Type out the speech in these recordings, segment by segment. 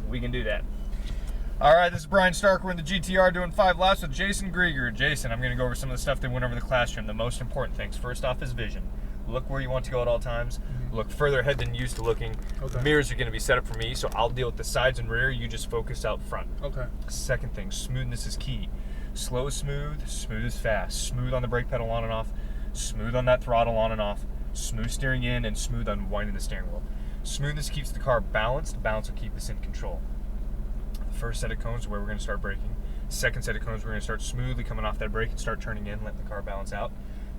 We can do that. All right, this is Brian Stark. We're in the GTR doing 5 laps with Jason Grieger. Jason, I'm going to go over some of the stuff that went over the classroom. The most important things. First off is vision. Look where you want to go at all times. Look further ahead than you're used to looking. Okay. Mirrors are going to be set up for me, so I'll deal with the sides and rear. You just focus out front. Okay. Second thing, smoothness is key. Slow is smooth, smooth is fast. Smooth on the brake pedal on and off. Smooth on that throttle on and off. Smooth steering in and smooth unwinding the steering wheel. Smoothness keeps the car balanced. Balance will keep us in control. First set of cones is where we're going to start braking. Second set of cones, we're going to start smoothly coming off that brake and start turning in, letting the car balance out.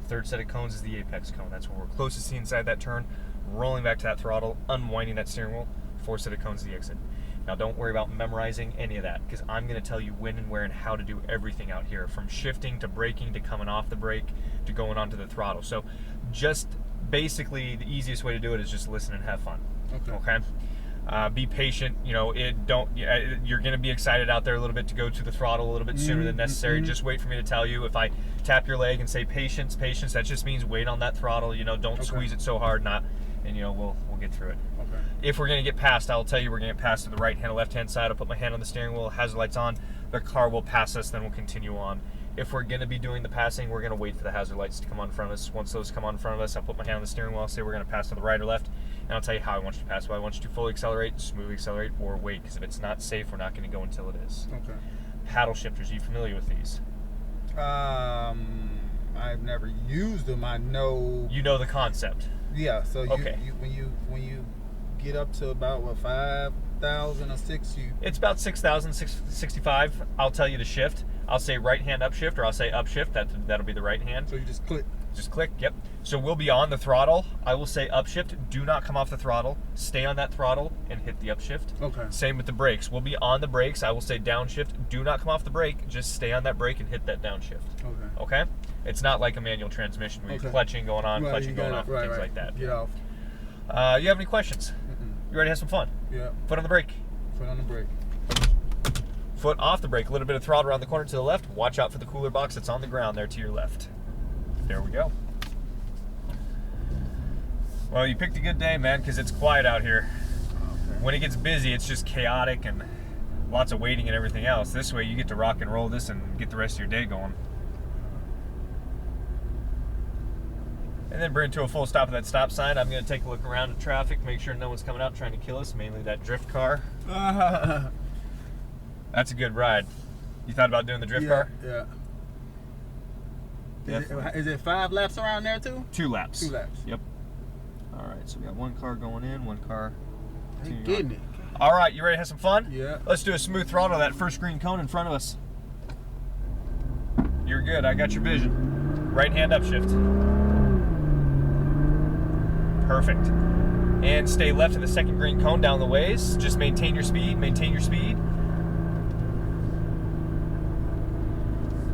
Third set of cones is the apex cone. That's where we're closest to inside that turn, rolling back to that throttle, unwinding that steering wheel. Fourth set of cones is the exit. Now don't worry about memorizing any of that, because I'm going to tell you when and where and how to do everything out here, from shifting to braking to coming off the brake to going onto the throttle. So just basically the easiest way to do it is just listen and have fun. Okay? Be patient. You know, you're going to be excited out there a little bit to go to the throttle a little bit sooner than necessary. Just wait for me to tell you. If I tap your leg and say patience, patience, that just means wait on that throttle. You know, don't squeeze it so hard, and you know we'll get through it. Okay. If we're going to get past, I'll tell you we're going to get past to the right hand, left hand side. I'll put my hand on the steering wheel, hazard lights on. The car will pass us, then we'll continue on. If we're going to be doing the passing, we're going to wait for the hazard lights to come on in front of us. Once those come on in front of us, I'll put my hand on the steering wheel. I'll say we're going to pass to the right or left, and I'll tell you how I want you to pass. Whether I want you to fully accelerate, smoothly accelerate, or wait, because if it's not safe, we're not going to go until it is. Okay. Paddle shifters, are you familiar with these? I've never used them. I know. You know the concept. Yeah. So Okay. when you get up to about what 5,000 or 6, It's about 6,000, 665. I'll tell you to shift. I'll say right hand upshift, or I'll say upshift. That'll be the right hand. So you just click. Just click, yep. So we'll be on the throttle. I will say upshift. Do not come off the throttle. Stay on that throttle and hit the upshift. Okay. Same with the brakes. We'll be on the brakes. I will say downshift. Do not come off the brake. Just stay on that brake and hit that downshift. Okay. Okay? It's not like a manual transmission where you're clutching going on, clutching going off, things like that. Get off. You have any questions? You ready to have some fun? Yeah. Foot on the brake. Foot on the brake. Foot off the brake. A little bit of throttle around the corner to the left. Watch out for the cooler box that's on the ground there to your left. There we go. Well, you picked a good day, man, because it's quiet out here. Okay. When it gets busy, it's just chaotic and lots of waiting and everything else. This way, you get to rock and roll this and get the rest of your day going. And then bring it to a full stop at that stop sign. I'm going to take a look around at traffic, make sure no one's coming out trying to kill us, mainly that drift car. That's a good ride. You thought about doing the drift car? Yeah. Is it 5 laps around there too? 2 laps. 2 laps. Yep. All right, so we got 1 car going in, 1 car. Getting it. All right, you ready to have some fun? Yeah. Let's do a smooth throttle to that first green cone in front of us. You're good. I got your vision. Right hand upshift. Perfect. And stay left of the second green cone down the ways. Just maintain your speed. Maintain your speed.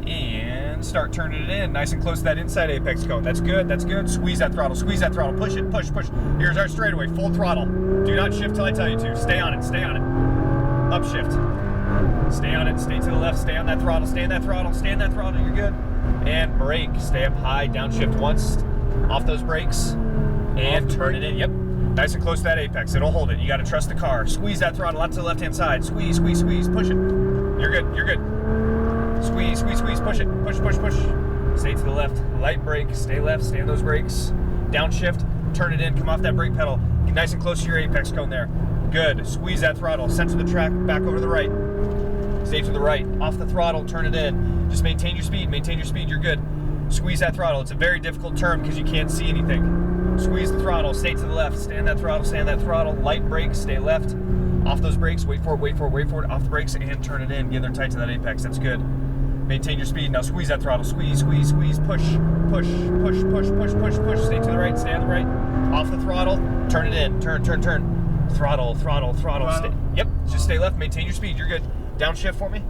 And start turning it in nice and close to that inside apex cone. That's good. That's good. Squeeze that throttle. Squeeze that throttle. Push it. Push. Push. Here's our straightaway. Full throttle. Do not shift till I tell you to. Stay on it. Stay on it. Upshift. Stay on it. Stay to the left. Stay on that throttle. Stay in that throttle. Stay in that throttle. You're good. And brake. Stay up high. Downshift once. Off those brakes. And turn it in. Yep. Nice and close to that apex. It'll hold it. You got to trust the car. Squeeze that throttle out to the left-hand side. Squeeze, squeeze, squeeze. Push it. You're good. You're good. Squeeze, squeeze, squeeze. Push it. Push, push, push. Stay to the left. Light brake. Stay left. Stay on those brakes. Downshift. Turn it in. Come off that brake pedal. Get nice and close to your apex cone there. Good. Squeeze that throttle. Center the track. Back over to the right. Stay to the right. Off the throttle. Turn it in. Just maintain your speed. Maintain your speed. You're good. Squeeze that throttle. It's a very difficult turn because you can't see anything. Squeeze the throttle, stay to the left, stay on that throttle, stay on that throttle, light brakes, stay left, off those brakes, wait for it, wait for it, wait for it, off the brakes, and turn it in, get there tight to that apex, that's good. Maintain your speed, now squeeze that throttle, squeeze, squeeze, squeeze, push, push, push, push, push, push, push, stay to the right, stay on the right, off the throttle, turn it in, turn, turn, turn, throttle, throttle, throttle, stay, yep, just stay left, maintain your speed, you're good. Downshift for me,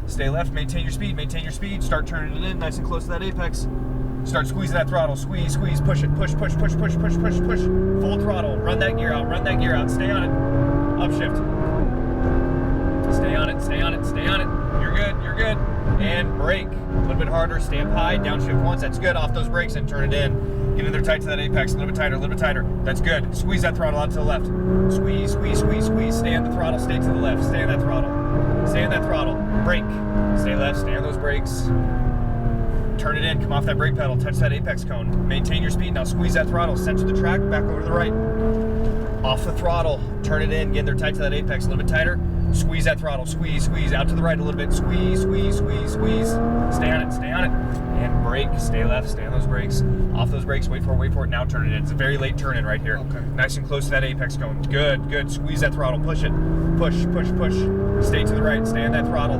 stay left, maintain your speed, start turning it in, nice and close to that apex. Start squeezing that throttle, squeeze, squeeze, push it, push, push, push, push, push, push, push. Full throttle, run that gear out, stay on it. Upshift. Stay on it, stay on it, stay on it. You're good, you're good. And brake, a little bit harder, stay up high, downshift once, that's good. Off those brakes and turn it in. Get in there tight to that apex, a little bit tighter, a little bit tighter. That's good. Squeeze that throttle out to the left. Squeeze, squeeze, squeeze, squeeze. Stay on the throttle, stay to the left. Stay on that throttle. Stay on that throttle. Brake. Stay left, stay on those brakes. Turn it in, come off that brake pedal, touch that apex cone. Maintain your speed. Now squeeze that throttle, center the track, back over to the right. Off the throttle, turn it in, get in there tight to that apex, a little bit tighter. Squeeze that throttle, squeeze, squeeze, out to the right a little bit, squeeze, squeeze, squeeze, squeeze. Stay on it, and brake, stay left, stay on those brakes. Off those brakes, wait for it, now turn it in. It's a very late turn in right here. Okay. Nice and close to that apex cone. Good, good, squeeze that throttle, push it. Push, push, push. Stay to the right, stay on that throttle.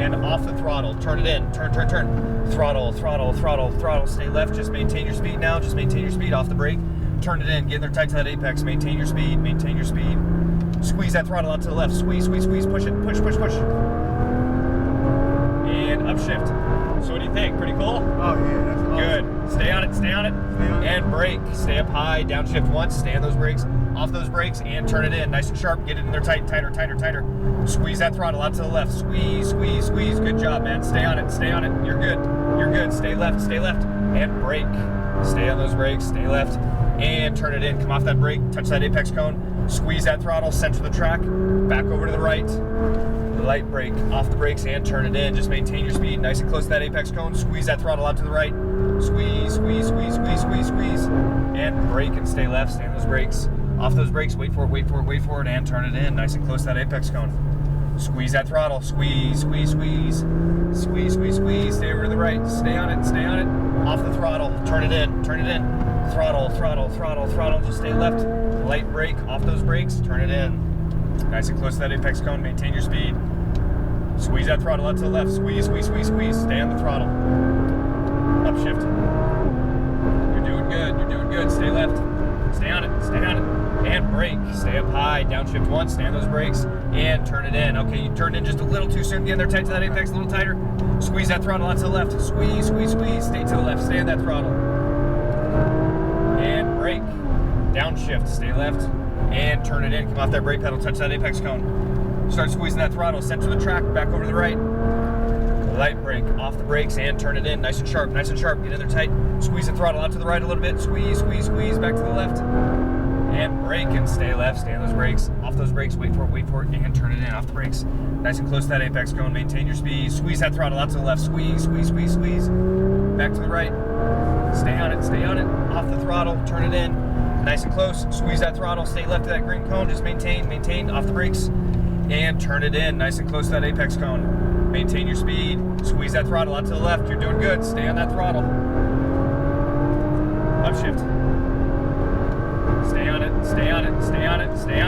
And off the throttle, turn it in, turn, turn, turn. Throttle, throttle, throttle, throttle, stay left, just maintain your speed now, just maintain your speed off the brake. Turn it in, get in there tight to that apex, maintain your speed, maintain your speed. Squeeze that throttle out to the left, squeeze, squeeze, squeeze, push it, push, push, push. And upshift. So what do you think? Pretty cool? Oh yeah, that's awesome. Good. Stay on it, stay on it. Stay on it. And brake. Stay up high, downshift once, stay on those brakes, off those brakes, and turn it in. Nice and sharp, get it in there tight, tighter, tighter, tighter. Squeeze that throttle out to the left, squeeze, squeeze, squeeze. Good job, man. Stay on it, stay on it. You're good, you're good. Stay left, and brake. Stay on those brakes, stay left, and turn it in. Come off that brake, touch that apex cone, squeeze that throttle, center the track, back over to the right. Light brake, off the brakes, and turn it in. Just maintain your speed, nice and close to that apex cone. Squeeze that throttle out to the right. Squeeze, squeeze, squeeze, squeeze, squeeze, squeeze. And brake and stay left, stay on those brakes. Off those brakes, wait for it, wait for it, wait for it, and turn it in. Nice and close to that apex cone. Squeeze that throttle, squeeze, squeeze, squeeze. Squeeze, squeeze, squeeze, stay over to the right. Stay on it, stay on it. Off the throttle, turn it in, turn it in. Throttle, throttle, throttle, throttle, just stay left. Light brake, off those brakes, turn it in. Nice and close to that apex cone, maintain your speed. Squeeze that throttle out to the left, squeeze, squeeze, squeeze, squeeze, stay on the throttle. Upshift. You're doing good, stay left. Stay on it, and brake. Stay up high, downshift once, stay on those brakes, and turn it in. Okay, you turned in just a little too soon, get in there tight to that apex, a little tighter. Squeeze that throttle out to the left, squeeze, squeeze, squeeze, stay to the left, stay on that throttle. And brake. Downshift, stay left, and turn it in. Come off that brake pedal, touch that apex cone. Start squeezing that throttle, center the track, back over to the right. Light brake, off the brakes, and turn it in. Nice and sharp, get in there tight. Squeeze the throttle out to the right a little bit, squeeze, squeeze, squeeze, back to the left. And brake and stay left, stay on those brakes. Off those brakes, wait for it, and turn it in. Off the brakes, nice and close to that apex cone, maintain your speed. Squeeze that throttle out to the left, squeeze, squeeze, squeeze, squeeze. Back to the right, stay on it. Off the throttle, turn it in. Nice and close, squeeze that throttle, stay left to that green cone, just maintain, off the brakes. And turn it in, nice and close to that apex cone. Maintain your speed, squeeze that throttle out to the left, you're doing good, stay on that throttle. Upshift. Stay on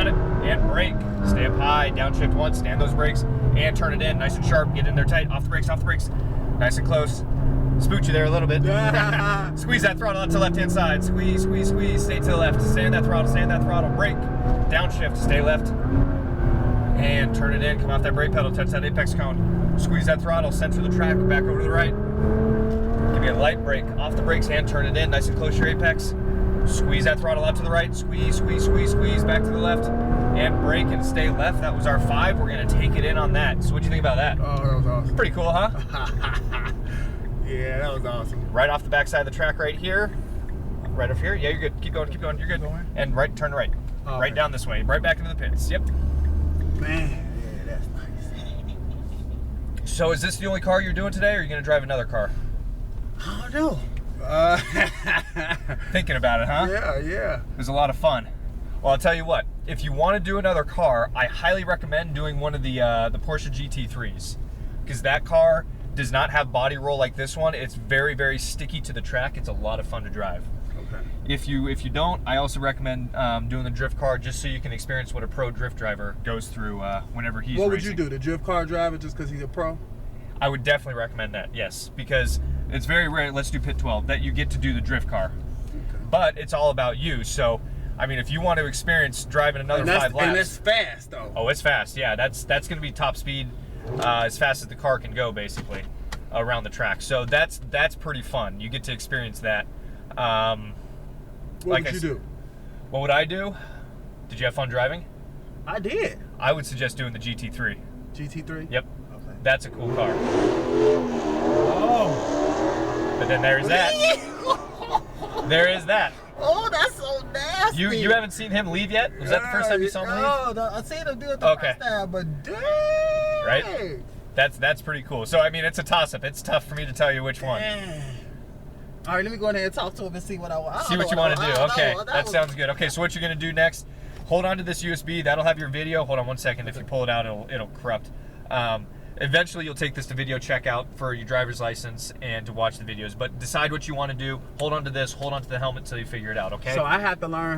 it, and brake. Stay up high, downshift once, stay on those brakes, and turn it in, nice and sharp, get in there tight, off the brakes, nice and close. Spooked you there a little bit. Squeeze that throttle out to the left-hand side, squeeze, squeeze, squeeze, stay to the left, stay on that throttle, brake, downshift, stay left, and turn it in, come off that brake pedal, touch that apex cone, squeeze that throttle, center the track, back over to the right, give me a light brake, off the brakes, and turn it in, nice and close to your apex, squeeze that throttle out to the right, squeeze, squeeze, squeeze, squeeze, back to the left, and brake and stay left. That was our 5, we're gonna take it in on that. So what'd you think about that? Oh, that was awesome. Pretty cool, huh? Yeah, that was awesome. Right off the backside of the track right here, right up here, yeah, you're good, keep going, you're good, and right, turn right, right down this way, right back into the pits, yep. Man, yeah, that's nice. So is this the only car you're doing today, or are you going to drive another car? I don't know. Thinking about it, huh? Yeah. It was a lot of fun. Well, I'll tell you what, if you want to do another car, I highly recommend doing one of the Porsche GT3s, because that car does not have body roll like this one. It's very, very sticky to the track. It's a lot of fun to drive. Okay. If you don't, I also recommend doing the drift car, just so you can experience what a pro drift driver goes through whenever he's What would racing. you do, the drift car driver, just because he's a pro? I would definitely recommend that, yes, because it's very rare, let's do Pit 12, that you get to do the drift car. Okay. But it's all about you, so, I mean, if you want to experience driving another 5 laps. And it's fast, though. Oh, it's fast, yeah, that's going to be top speed, as fast as the car can go, basically, around the track. So that's pretty fun. You get to experience that. What would you do? What would I do? Did you have fun driving? I did. I would suggest doing the GT3. GT3? Yep. Okay. That's a cool car. Oh. But then there's that. There is that. Oh, that's so nasty. You haven't seen him leave yet? Was that the first time you saw him leave? No, I seen him do it the first time, but dang. Right? That's pretty cool. So I mean, it's a toss-up. It's tough for me to tell you which one. All right, let me go in there and talk to him and see what I want. See what you want to do. Okay, that sounds good. Okay, so what you're gonna do next? Hold on to this USB. That'll have your video. Hold on one second. If you pull it out, it'll corrupt. Eventually, you'll take this to video checkout for your driver's license and to watch the videos. But decide what you want to do. Hold on to this. Hold on to the helmet until you figure it out. Okay. So I have to learn